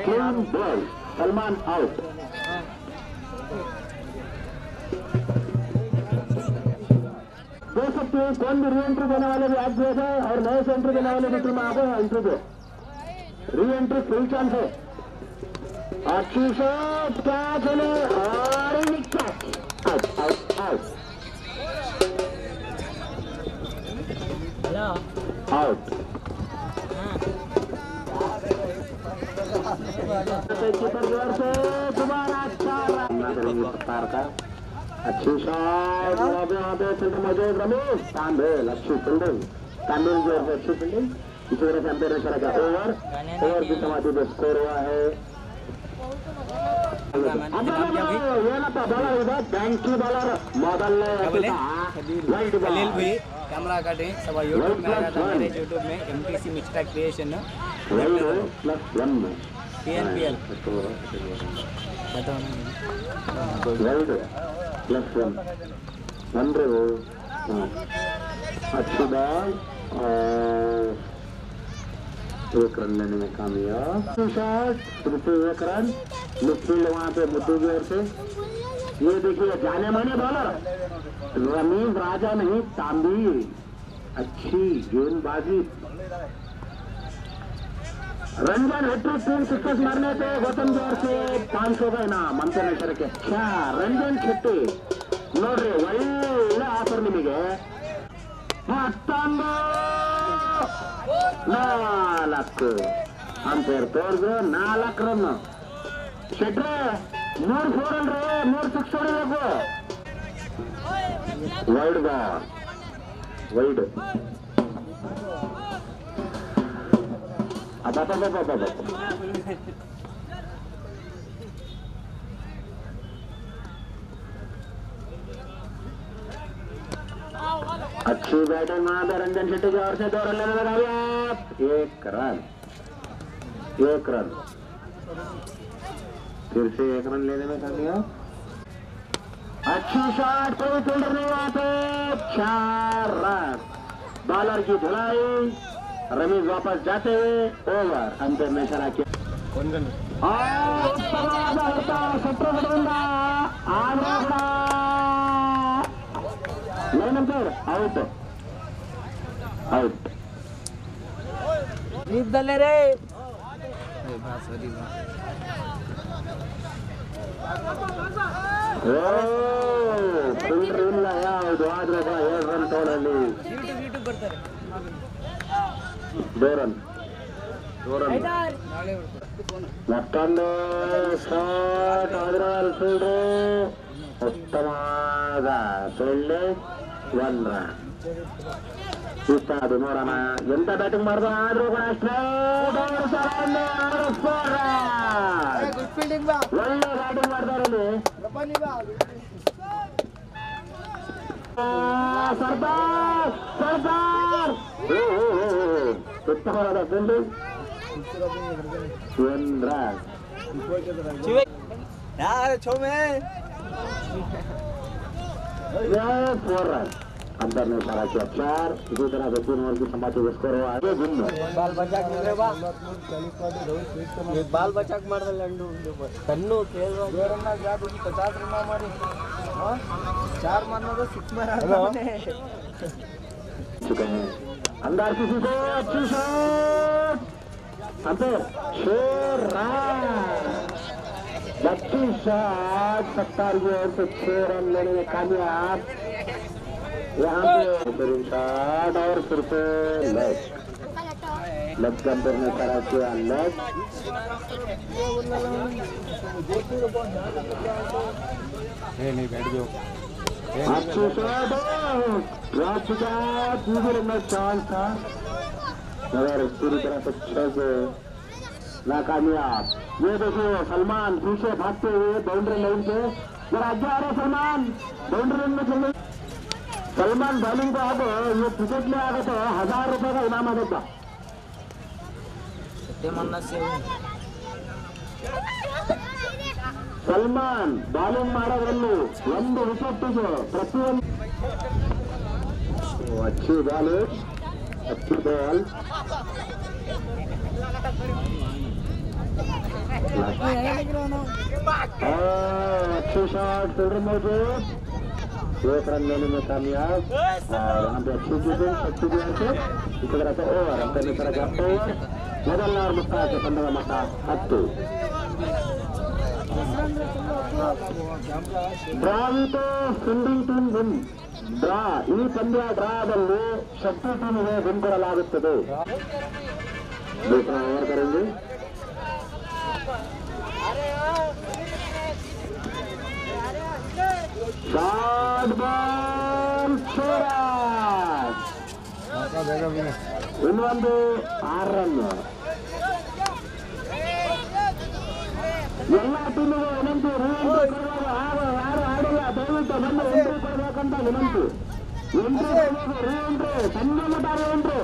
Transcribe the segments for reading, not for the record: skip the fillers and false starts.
Clean ball, Salman out. देख सकते हैं कौन भी री एंट्री देने वाले भी आज दिए गए और नए से एंट्री देने वाले भी टीम आ गए एंट्री दे। री एंट्री फुल चांस है। अच्छी शॉट, क्या चले और out out out out. Keeper जोर से दोबारा चार का अच्छी शॉट। यहाँ पे फिल्डर मौजूद रमेश तांबेल, अच्छी फील्डिंग तांबेल जोर से अच्छी फील्डिंग। इसी तरह से अंपायर ने चला गया ओवर की समाधि पे स्कोर हुआ है। बैंक की बॉलर मॉडल कैमरा काटे सब यूट्यूब में आया था, मेरे यूट्यूब में MTC मिक्सटा क्रिएशन +1 PNPL अच्छी बॉल और 1 रन लेने में कामयाब। शॉट फिर 1 रन मिडफील्ड वहां पे मुद्दू की ओर से। ये देखिए जाने माने बॉलर रमीज राजा नहीं तांबी, अच्छी गेंदबाजी। रंजन हैट्रिक 3 सिक्सेस मारने पे गौतम जोर से 500 का इनाम अंतर्नेशर के। अच्छा ರಂಜನ್ ಶೆಟ್ಟಿ ನೋಡ್ರಿ ಒಳ್ಳೆ ಆಫರ್ ನಿಮಗೆ ಮತ್ತೊಂದು 4 ಅಂಪೇರ್ ತೋರ್ದು 4 ರನ್ ಶೆಟ್ರೆ 3 4 ಅಲ್ರಿ 3 6 ಹೊಡಿಬೇಕು ವೈಡ್ ಬಾಲ್ ವೈಡ್ अच्छी बैटिंग वहां पे रंजन शेट्टी की ओर से 2 रन लेने लगा 1 रन 1 रन फिर से 1 रन लेने में कामयाब। अच्छी शॉट कोई फील्डर नहीं वहां पे 4 रन बॉलर की धुलाई रमीज वापस जाते हुए ओवर अंतर में चला के ಔಟ್ ಔಟ್ ಇದ್ದಲ್ಲೇ ರೇ ಇಲ್ಲ ಯಾವುದು ಆದ್ರೆ 7 ರನ್ ತೋಳಲ್ಲಿ ಯೂಟ್ಯೂಬ್ ಬರ್ತಾರೆ 2 ರನ್ ಮತ್ತೊಂದು ಶಾಟ್ ಆದ್ರೆ ಫೀಲ್ಡರ್ ಉತ್ತಮವಾದ ಫೀಲ್ಡಿಂಗ್ 1 ರನ್ ಇಷ್ಟ ಅದು ನೋಡೋಣ ಎಂತ ಬ್ಯಾಟಿಂಗ್ ಮಾಡಿದ್ರು ಆದ್ರೂ ಕೂಡ ಒಳ್ಳೆ ಬ್ಯಾಟಿಂಗ್ ಮಾಡ್ತಾರಲ್ಲಿ ಸರ್ದಾರ್ ಸರ್ದಾರ್ ಉತ್ತಮವಾದ ಫೀಲ್ಡಿಂಗ್ 1 ರನ್ यार छो में 4 रन अंदर ने सारा किया 4 इसी तरह से 3 ओवर की समाप्ति में स्कोर हुआ आगे गुण बाल बचाक मिले बा एक बाल बचाक मार दे लंडू तन्नू तेज जोरना जादू की 50 रन मारी हां 4 मारना तो 6 मारा हमने चुके हैं अंदर किसी को अच्छी शॉट अंदर 6 रन अच्छी शॉट 70 की ओर से 6 रन लेने में कामयाब। यहाँ पे शॉट और फिर से लेग अंदर में करा किया लेग नहीं बैठ गयो अच्छी शॉट ड्रॉप का दूसरे रन चांस था मगर पूरी तरह से 6 से नाकामयाब। ये देखिए सलमान पीछे भागते हुए बाउंड्री लाइन पे जरा आगे आ रहे सलमान बाउंड्री लाइन में चल सलमान बॉलिंग को आगे ये क्रिकेट में आ गए तो 1000 रुपए का इनाम आएगा सलमान बॉलिंग ಮಾಡೋದ್ರಲ್ಲಿ 1 ವಿಕೆಟ್ ಪ್ರತಿಯೊಂದು अच्छी बॉलिंग अच्छी बॉल अच्छी शॉट फील्डर मौजूद, 1 रन लेने में कामयाब और यहाँ पे अच्छी कीपिंग अच्छी बिहार से इसी तरह से ओवर हम करने तरह का ओवर ಮೊದಲನೇ ಮುಕ್ತಾಯ ತಂಡದ ಮಟ್ಟ 10 ಡ್ರಾವಿತು ಫೀಲ್ಡಿಂಗ್ ಟೀಮ್ ವಿನ್ ಡ್ರಾ ಈ ಪಂದ್ಯ ಡ್ರಾದಲ್ಲಿ ಶಕ್ತಿ ಟೀಮಿಗೆ ವಿನ್ ಕೊಡಲಾಗುತ್ತದೆ दूसरा ओवर करेंगे शॉट बॉल ಇನ್ನೊಂದು 6 ರನ್ ಎಲ್ಲ ಟೀಮಿಗೆ ವಿನಂತಿ ಯಾರು ಆಡಿಲ್ಲ ದಯವಿಟ್ಟು ಬಂದು ಎಂಟ್ರಿ ಕೊಡಬೇಕಂತ ವಿನಂತಿ ಎಂಟ್ರಿ ಸಂಜೆ ಮಠ ರೀಎಂಟ್ರಿ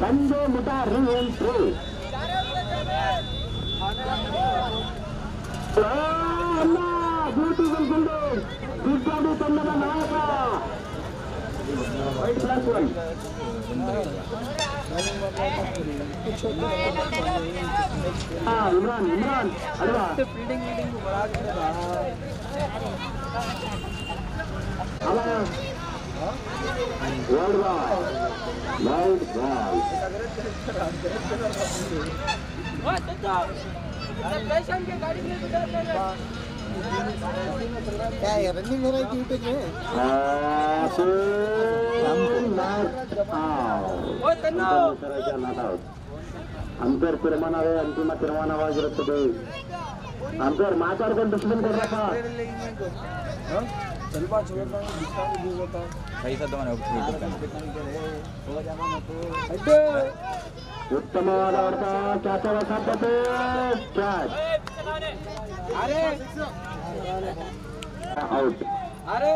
ಸಂಜೆ ಮಠ ರೀಎಂಟ್ರಿ ಅಲ್ಲ ಬ್ಯೂಟಿಫುಲ್ ಫೀಲ್ಡಿಂಗ್ ಬಿಗ್ಗಾಡಿ ತಂಡದ ನಾಯಕ +1 इमरान अरे फील्डिंग वर्ल्ड क्या है रनिंग हो रही है यूट्यूब में अंपेर ತೀರ್ಮಾನವೇ ಅಂತಿಮ ತೀರ್ಮಾನವಾಗಿರುತ್ತದೆ अंपेर ಮಾತಾಡ್ಕೊಂಡು ಡಿಸಿಷನ್ ಕೊಡ್ರಪ್ಪ ಸ್ವಲ್ಪ छोड़ता हूं दिखा भी होता सही से तो मैंने ಉತ್ತಮವಾದ ಆಟ ಕ್ಯಾಚವ ಸಾಧ್ಯತೆ ಕ್ಯಾಚ್ अरे ಔಟ್ अरे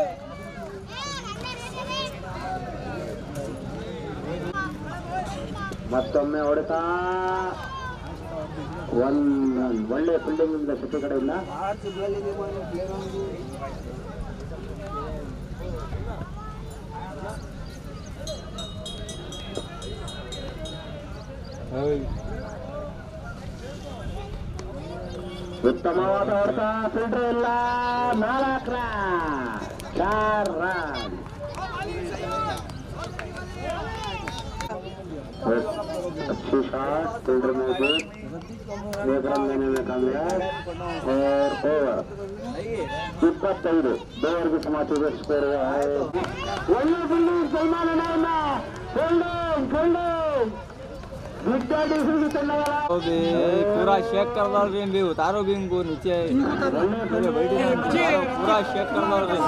ಮತ್ತೊಮ್ಮೆ ಹೊಡೆತ ಒಳ್ಳೆ ಫೀಲ್ಡಿಂಗ್ ಇಂದ ಶಕ್ತಿ ಕಡೆಯಿಂದ ಉತ್ತಮವಾದ ಹೊಡೆತ ಫೀಲ್ಡರ್ ಇಲ್ಲ 4 ರನ್ 4 ರನ್ अच्छी शॉट फील्डर मौजूद 1 रन लेने में कामयाब और ओवर 25 2 ओवर की समाप्ति का स्कोर हुआ है ಒಳ್ಳೆ ಫೀಲ್ಡಿಂಗ್ ಸಲ್ಮಾನ್ ನಾಯಣ್ಣ ಫೀಲ್ಡಿಂಗ್ विकेट इसी चलने पूरा शेक कर डाल रहे हैं उतारो भी इनको नीचे पूरा शेक कर डाल रहे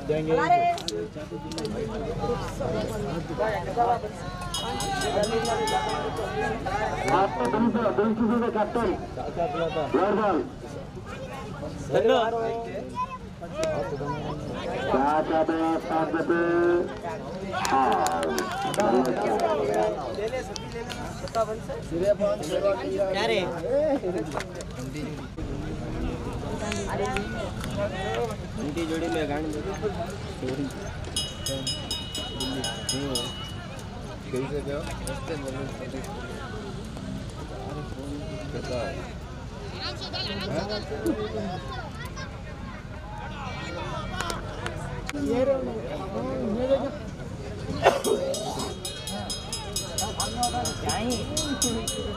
देंगे आपको कैप्टन क्या चाहते हैं साथ उनकी जोड़ी में गाड़ी कैसे क्या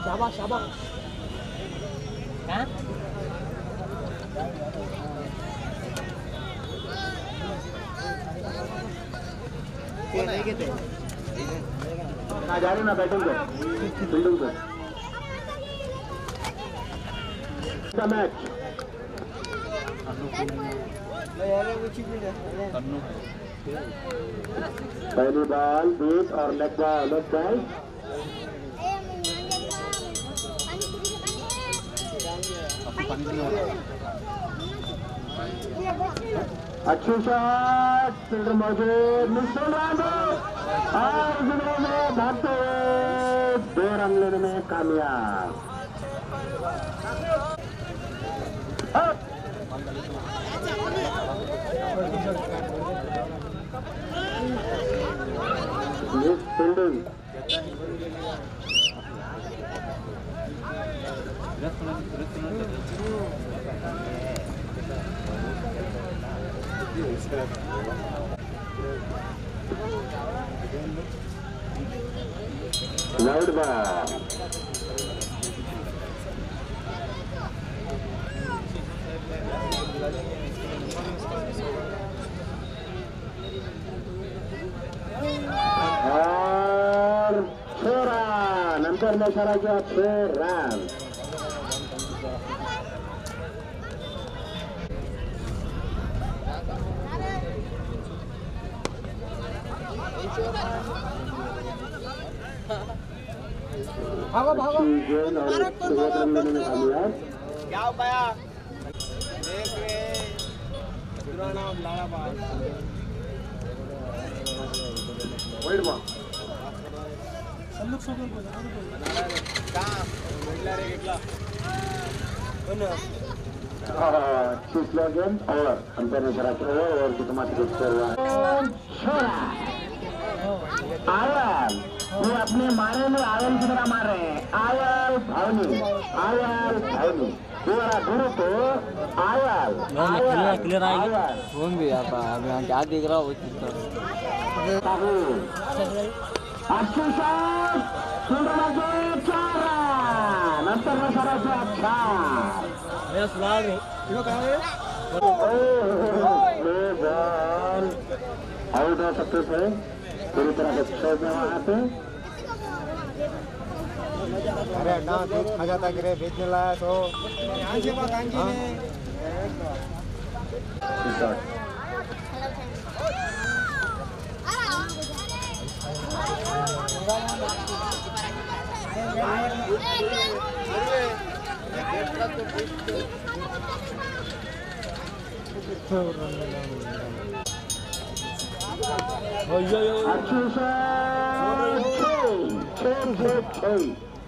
शाबाश शाबाश ना जा रही ना बैटिंग को फील्डिंग को मैच पहली बॉल बीट और लेग बॉल अच्छी शॉट, फील्डर मौजूद, मिस्टर रांडो और जुगनू में भागते हुए 2 रन लेने में कामयाब। फील्डिंग वाइड बॉल, और 6 रन, अंतर में इशारा किया 6 रन। भागो भागो क्या पाया देख रे पुराना लाड़ा बाल वाइड बॉल, का मिडला रे एकला अच्छी स्लो गेम और अंतर में इशारा किया और जितमाती स्कोर हुआ। आयल ये अपने मारे में आयल की तरह मार रहे हैं। आयल भावनी, आयल भावनी दोबारा गुरु तो आयल क्लियर आएगी फोन भी आता है। अब यहाँ क्या देख रहा हो अच्छी शॉट, सुंदर के 4 रन, अंतर में इशारा से अच्छा आउट हो सकते थे पूरी तरह से शॉट में वहां पे। अरे अड्डा आ जाता करे बेचने लाया तो अच्छी शॉट,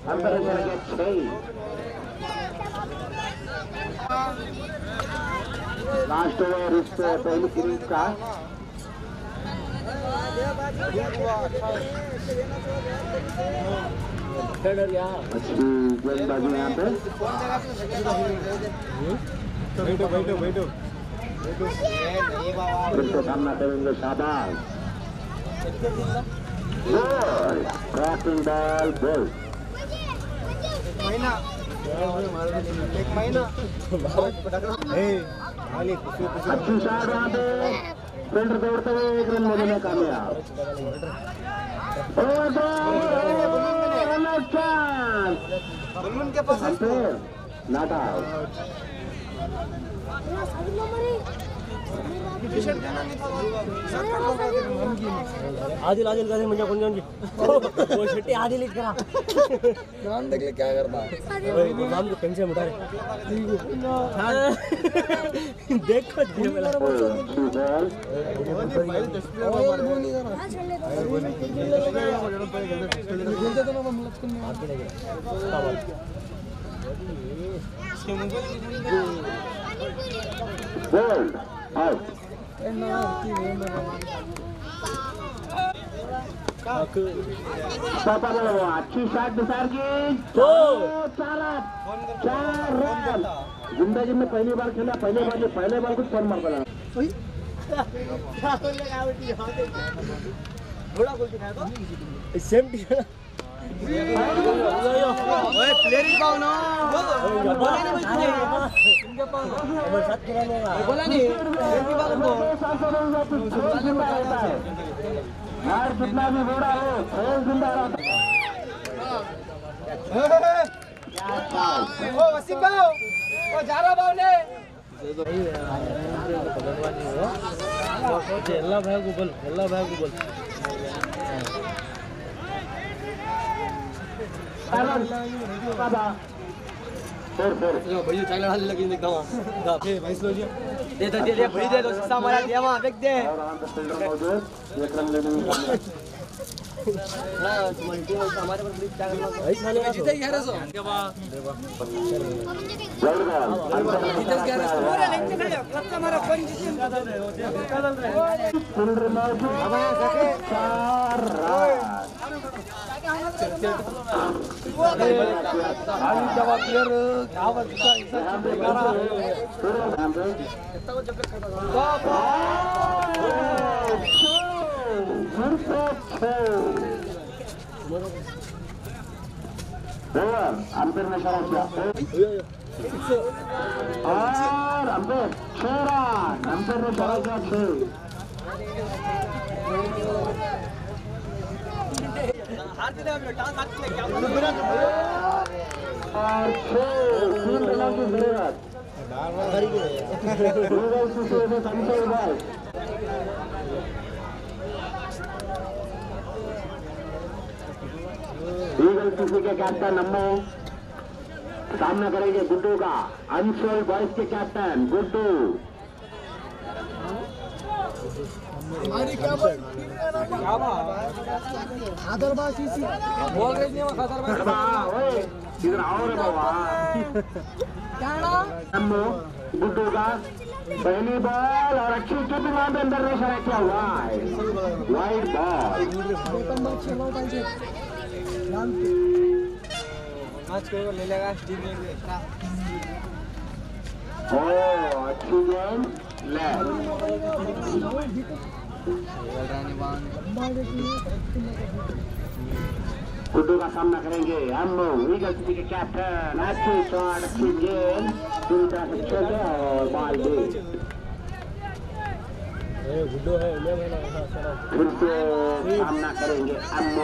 अंदर चल गया 6। लास्ट ओवर इस पहली सीरीज का। अच्छी गेंदबाजी यहाँ पे। बैठो फिर से सामना करेंगे शाबाश। क्रॉसिंग बॉल बोल, एक महीना अच्छी शॉट यहाँ पे, फील्डर दौड़ते हुए 1 रन लेने में कामयाब। बलून के पास नॉट आउट। आदिल आदिल का म्हणजे कोण जाऊन वो शेट्टी आदिल इट करा नाम देख ले क्या करता है नाम को पेंशन उठा रे देखो बोल्ड आउट। अच्छी शॉट बिसार की 4 रन। जिंदगी में पहली बार खेला, पहले बार कुछ फोन मार सेम टी प्लेयर ही पाओ ना बोला नहीं यार कितना भी बूढ़ा हो खेल जिंदा रहता ओ वसीम भाव ओ जारा भाव ने ಎಲ್ಲ ಬ್ಯಾಗು ಬಲ್ फिर भैया चाय लगा लगी एकदम भाई लो जी दे भई दे दो सिक्का मारा दे वहां देख दे और आराम से फील्डर मौजूद, एक रन लेने में कामयाब। हां तुम्हारी टीम हमारे पर प्लीज क्या करना भाई साले जीते 1100 के बाद जल्द बॉल जीते 1100 पूरा लेंगे खड़े क्लब का हमारा फोन जिससे निकाल रहे हो फील्डर मौजूद, 4 रन। खाली जवाब प्लेयर क्या बात है अंपेर ने इशारा किया और अंपेर 6 रन, अंपेर ने इशारा किया 6। और 3 रनों की जरूरत। ईगल किसी के कैप्टन अम्मो सामना करेंगे गुड्डू का, अनसोल्ड बॉयज के कैप्टन गुड्डू। हमारी क्या बात खादरबाजी सी बोल रही नहीं खादरबाजी ओए इधर आओ रे बाबा। अम्मो गुड्डू का पहली बॉल और अच्छी चुप वहां पे अंदर ने इशारा किया हुआ है, वाइड बॉल। मैच को ले लेगा टीम में ओ अच्छी गेंद ले गुड्डू का सामना करेंगे अम्मो, ईगल सिटी के कैप्टन। अच्छी शॉट, अच्छी गेंद, पूरी तरह से चले और बॉल दे। फिर से सामना करेंगे अम्मो,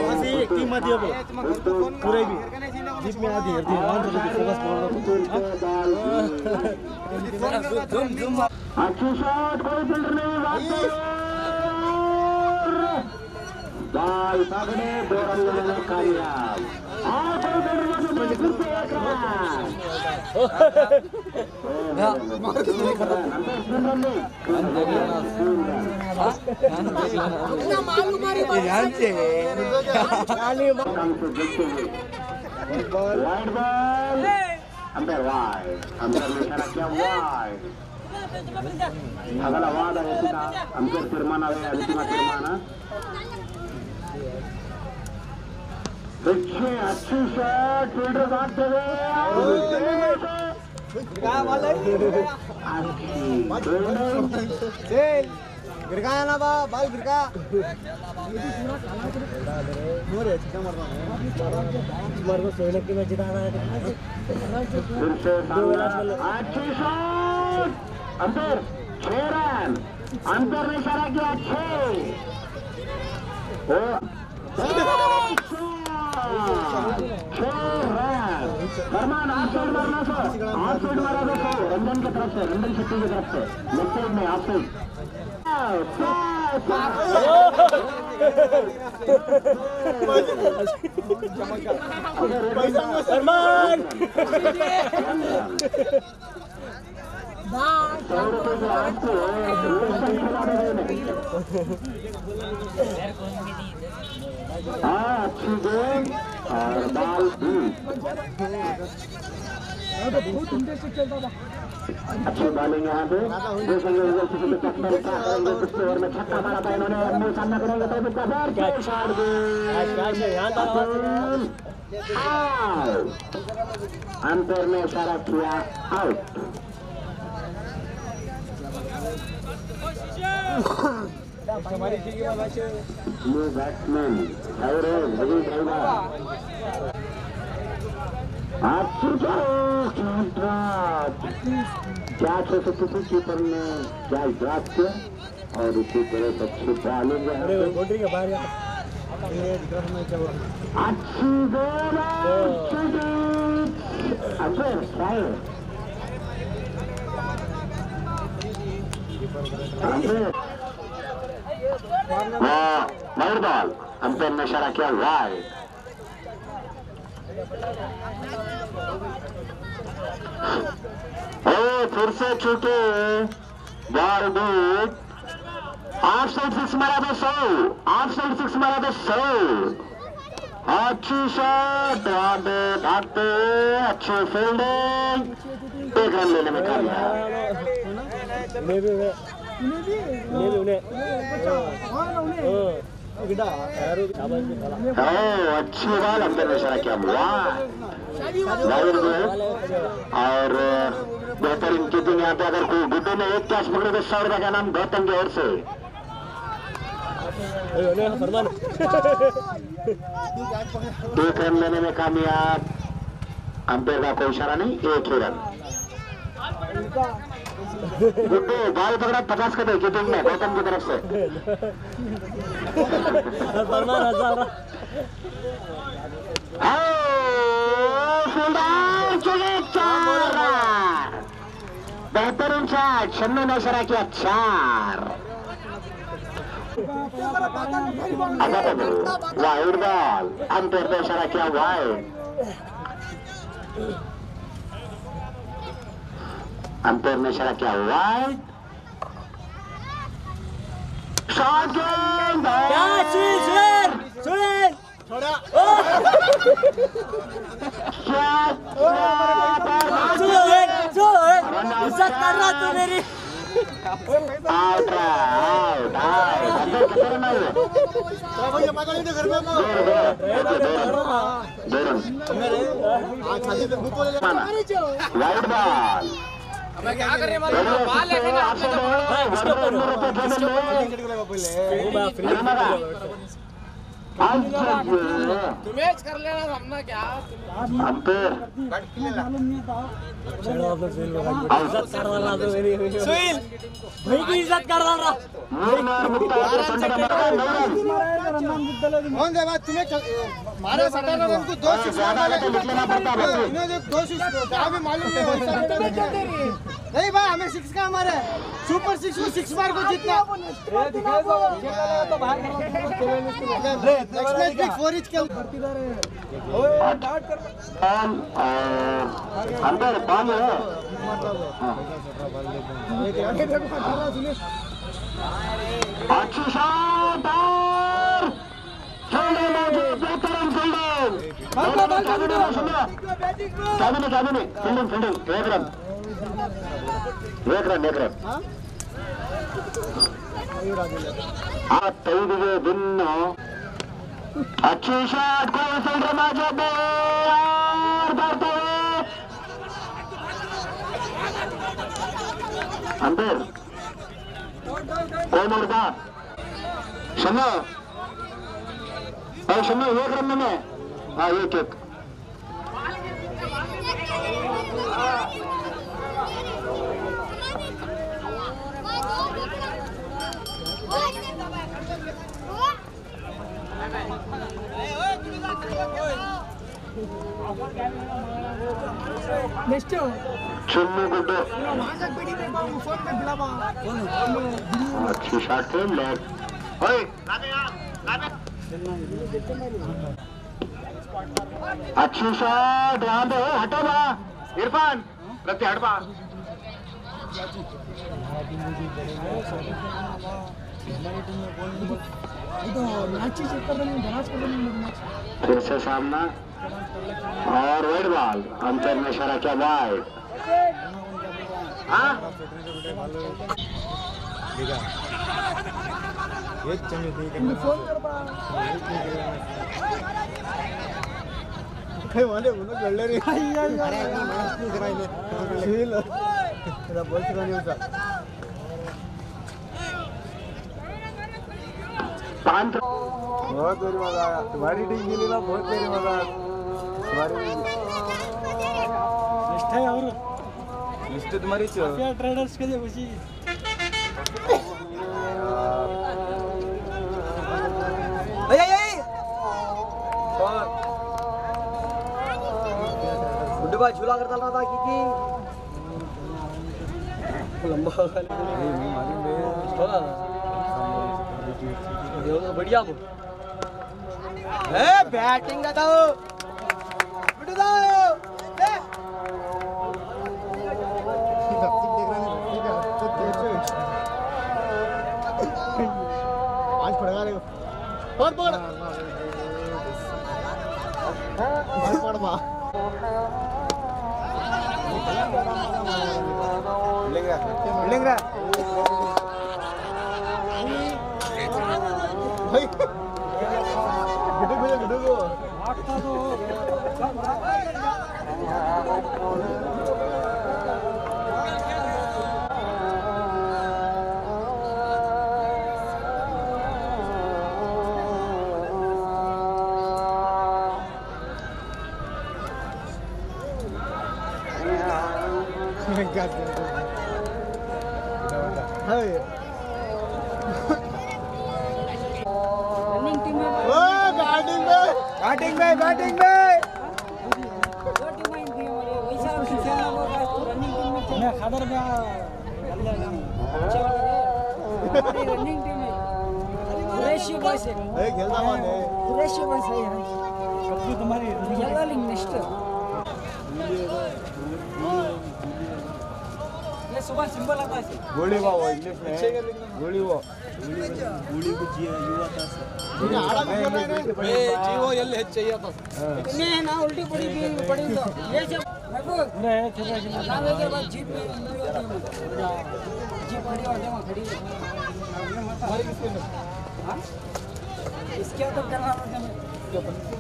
गुड्डू पूरे भी जीप में आधी है अच्छी शॉट, कोई फील्डर नहीं, बॉल पकड़े, 2 रन लेने में कामयाब। और कोई फील्डर नहीं, फिर से 1 run. Wide ball, umpire wide, umpire ने इशारा किया वाइड। अगला वाद है सीधा अंपायर तीर्मान है, अंतिम तीर्मान। देखिए अच्छी शॉट, फील्डर भागते हुए गिरगाया ना बा बाल गिरगा फिर से अच्छी शॉट, अंपायर 6 रन, अंपायर ने इशारा किया 6। फरमान ऑफ साइड मारना सर, ऑफ साइड मारा तो रंजन की तरफ से, रंजन शेट्टी की तरफ से, लेफ्ट साइड में ऑफ साइड। फरमान अच्छी गेंद और बॉल अच्छी बॉलिंग यहाँ पे देखेंगे ओवर में छक्का मारा था इन्होंने, सामना करेंगे तो अंपायर ने इशारा किया आउट। न्यू बैट्समैन क्या 600 कीपर ने क्या ड्राफ्ट किया और इसी तरह से अच्छी बॉलिंग है। अच्छी वाइड बॉल, अंपायर ने इशारा किया वाइड। फिर से छूटे बॉल बीट ऑफ साइड 6 मारा तो 100 ऑफ साइड 6 मारा तो 100 अच्छी शॉट वहां पे भागते अच्छी फील्डिंग 1 रन लेने में कामयाब अच्छी बॉल अंदर में इशारा किया और बेहतरीन कीपिंग यहाँ पे अगर कोई गुड्डू ने एक कैच पकड़े तो 100 रुपए का नाम गौतम की ओर से 1 रन लेने में कामयाब अंपायर का कोई इशारा नहीं 1 ही रन गुड्डू बॉल पकड़ा 50 का कीपिंग में गौतम की तरफ से बेहतरीन शॉट शन्नू ने इशारा किया 4 वाइड बॉल अंपायर ने इशारा किया वाइड अंपायर ने इशारा किया वाइड शॉट गेंद इज्जत कर रहा तू मेरी आउट वाइड बॉल मैं क्या कर रहे हैं बाल मैच कर लेना हमने क्या अंपायर सुनील भाई की इज्जत कर रहा तुम्हें मारे उनको 2 मालूम नहीं भाई हमें 6 का हमारे सुपर 6 को 6 बार को जीतना नेक्स्ट मैच भी 4 इंच के अंदर बॉल है अच्छी शॉट और बेहतरीन फील्डिंग फील्डिंग 1 रन तैदिಗೆ ಬಿನ್ನು अच्छी शॉट कोई फील्डर मौजूद और बढ़ते अंदर कौन उड़ता शन्नू 1 रन में हाँ 1 चुन्नू गुड्डू अच्छी शॉट थे लेग अच्छी शॉट यहाँ पे हटो बा इरफान प्रति हट बा फिर से सामना और वाइड बॉल अंपायर ने इशारा किया वाइड बहुत देर मजा आया तुम्हारी टीम के लिए ना बहुत देर मजा आया तुम्हारी ट्रेडर्स के लिए खुशी बुड्ढे भाई झूला कर रहा था कि लंबा बढ़िया बैटिंग का दो बैटिंग में खादर में रनिंग टीम है कुरैशी बॉयज है खेलता कौन है कुरैशी बॉयज है कब तुम्हारी खेला लिंग नेक्स्ट ये सुबह सिंबल आता है गोली वो इंग्लिश में गोली वो गोली को जी युवा था जीवो ಎಲ್ಲಿ ಹೆಚ್ಚಯ್ಯ ತ ने ना उल्टी पड़ी तो ये सब महबूब रे छोटा नावे के बाद जीप में जीप खड़ी और जमा खड़ी हां इसके तो करना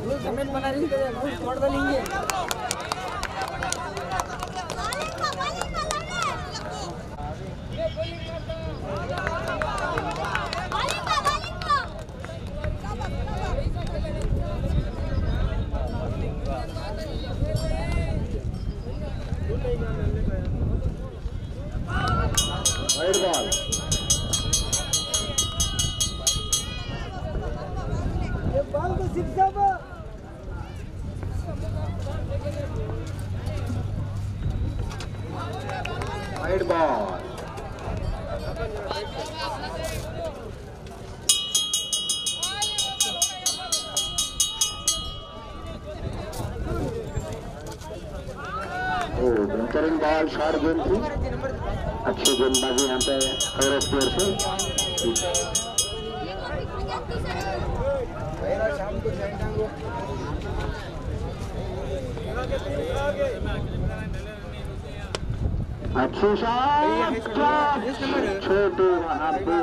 रूल कमेंट बना रही है रूल तोड़ देंगे Wide ball. ये बॉल को सिक्स अब Wide ball. बेहतरीन बॉल शॉर्ट गेंद थी अच्छी गेंदबाजी यहाँ पे फेवरेट प्लेयर से अच्छी शॉट छोटे वहां पे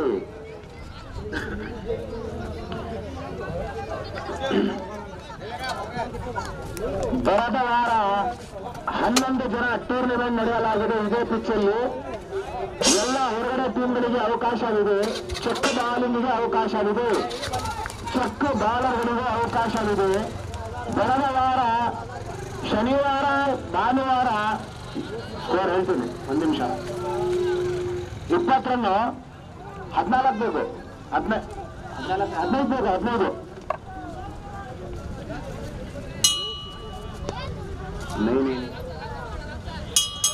ಬರದವಾರ 11 ಜನ ಟೂರ್ನಿಮೆಂಟ್ ನಡೆಯಲಾಗಿದೆ ಇದೇ ಪಿಚ್ಚಲ್ಲಿ ಎಲ್ಲ ಹೊರಗಡೆ ಟೀಮ್ಗಳಿಗೆ ಅವಕಾಶವಿದೆ ಚೆಕ್ ಬಾಲಿಂಗ್ಗೆ ಅವಕಾಶವಿದೆ ಚೆಕ್ ಬಾಲರ್ಗಳಿಗೆ ಅವಕಾಶವಿದೆ ಬರದ ವಾರ ಶನಿವಾರ ಭಾನುವಾರ ಸ್ಕೋರ್ ಹೇಳ್ತೀನಿ ಒಂದು ನಿಮಿಷ 20 ರನ್ನು 14 ಬೇಕು 15 ಬೇಕು 15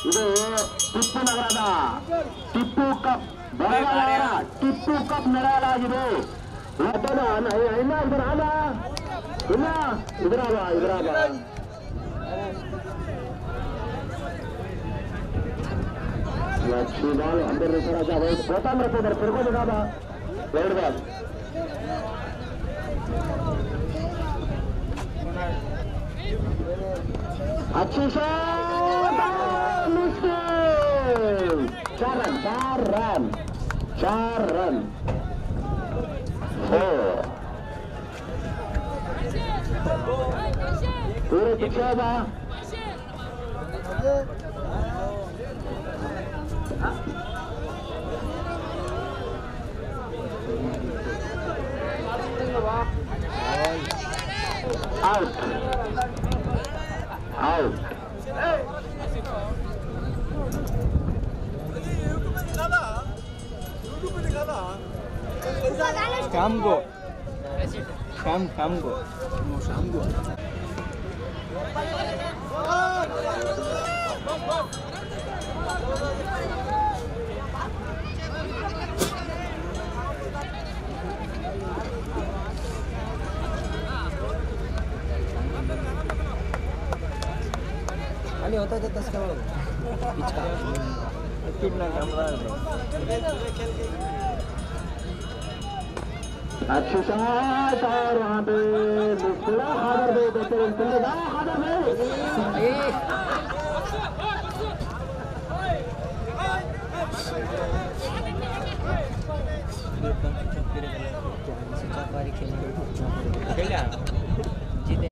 ಇದು ಟಿಪ್ಪು ನಗರದ ಟಿಪ್ಪು ಕಪ್ ಬೆಳಗಾವಿಯ ಟಿಪ್ಪು ಕಪ್ ನಡೆಯಲಾಗಿದೆ ಇದ್ರಾಗ लक्ष्मी बॉल अंदर निकला होता रहते इधर फिर को दिखा रेड बॉल अच्छी शॉट 4 रन पूरे पीछे बा आउट शाम को आणि होता तर तसं काय कितना कैमरा अच्छी शॉट और वहाँ पे थोड़ा खादर दे बेहतरीन खादर में